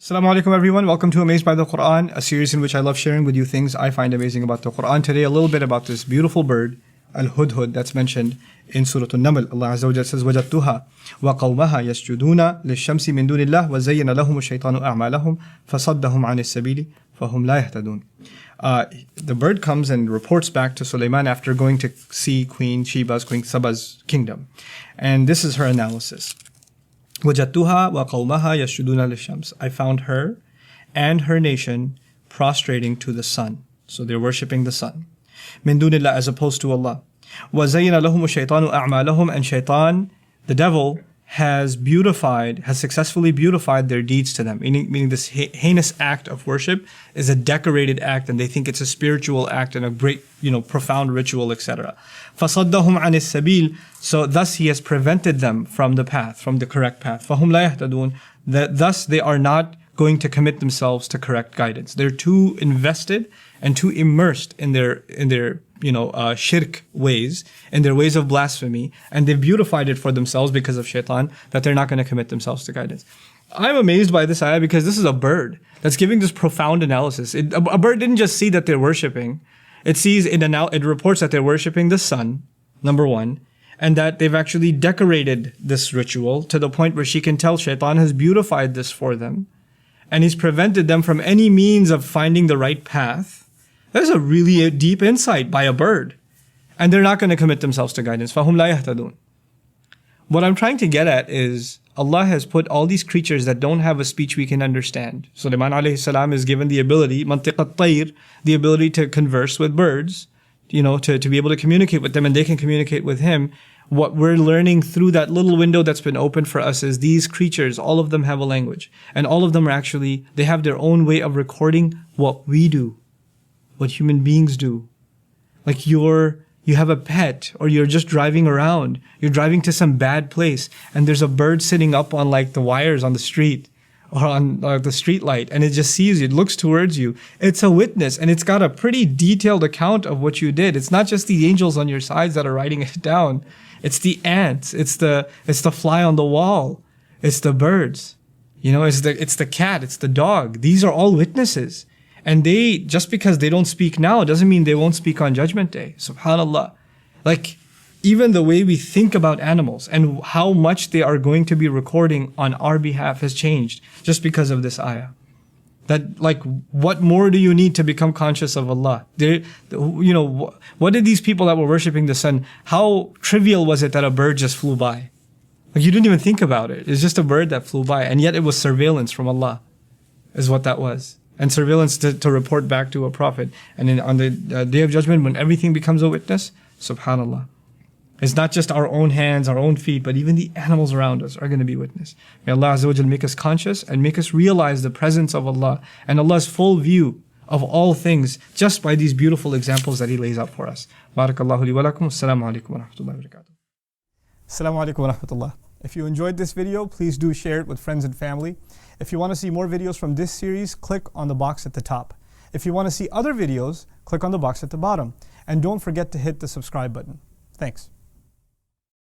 Assalamu alaikum everyone, welcome to Amazed by the Quran, a series in which I love sharing with you things I find amazing about the Quran. Today a little bit about this beautiful bird, Al-Hud-Hud, that's mentioned in Surah An-Naml. Allah Azza wa Jalla says, وَجَدْتُهَا وَقَوْمَهَا يَسْجُدُونَ لِلشَّمْسِ مِن دُونِ اللَّهِ وَزَيَّنَ لَهُمُ الشَّيْطَانُ أَعْمَالَهُمْ فَصَدَّهُمْ عَنِ السَّبِيلِ فَهُمْ لَا يَهْتَدُونَ. The bird comes and reports back to Sulaiman after going to see Queen Saba's kingdom. And this is her analysis. وَجَدْتُهَا وَقَوْمَهَا يَسْجُدُونَ لِلشَّمْسِ. I found her and her nation prostrating to the sun. So they're worshipping the sun. مِن دُونِ اللَّهِ, as opposed to Allah. وَزَيَّنَ لَهُمُ الشَّيْطَانُ أَعْمَالَهُم. And shaitan, the devil, has successfully beautified their deeds to them. Meaning this heinous act of worship is a decorated act, and they think it's a spiritual act and a great, profound ritual, etc. فَصَدَّهُمْ عَنِ السَّبِيلِ. So thus he has prevented them from the path, from the correct path. فَهُمْ لَا يَهْتَدُونَ. Thus they are not going to commit themselves to correct guidance. They're too invested and too immersed in their shirk ways, in their ways of blasphemy, and they've beautified it for themselves because of shaitan, that they're not going to commit themselves to guidance. I'm amazed by this ayah because this is a bird that's giving this profound analysis. A bird didn't just see that they're worshipping. It reports that they're worshipping the sun, number one, and that they've actually decorated this ritual to the point where she can tell shaitan has beautified this for them, and he's prevented them from any means of finding the right path. There's a really deep insight by a bird. And they're not going to commit themselves to guidance. فَهُمْ لَا يَهْتَدُونَ. What I'm trying to get at is, Allah has put all these creatures that don't have a speech we can understand. Sulaiman alayhi salam is given the ability, mantiq at-tayr, the ability to converse with birds, to be able to communicate with them, and they can communicate with him. What we're learning through that little window that's been opened for us is these creatures, all of them have a language. And all of them they have their own way of recording what we do, what human beings do. Like you have a pet, or you're just driving around. You're driving to some bad place, and there's a bird sitting up on the wires on the street, or on the street light, and it just sees you, it looks towards you. It's a witness, and it's got a pretty detailed account of what you did. It's not just the angels on your sides that are writing it down. It's the ants, it's the fly on the wall, it's the birds, it's the cat, it's the dog. These are all witnesses. And just because they don't speak now doesn't mean they won't speak on Judgment Day. Subhanallah. Even the way we think about animals and how much they are going to be recording on our behalf has changed just because of this ayah. What more do you need to become conscious of Allah? What did these people that were worshipping the sun, how trivial was it that a bird just flew by? You didn't even think about it. It's just a bird that flew by, and yet it was surveillance from Allah, is what that was. And surveillance to report back to a prophet. And then on the Day of Judgment, when everything becomes a witness, subhanallah. It's not just our own hands, our own feet, but even the animals around us are going to be witness. May Allah Azza wa Jal make us conscious and make us realize the presence of Allah and Allah's full view of all things just by these beautiful examples that He lays out for us. Barakallahu li wa lakum. Assalamu alaikum wa rahmatullahi wa barakatuh. Assalamu alaikum wa rahmatullah. If you enjoyed this video, please do share it with friends and family. If you want to see more videos from this series, click on the box at the top. If you want to see other videos, click on the box at the bottom. And don't forget to hit the subscribe button. Thanks.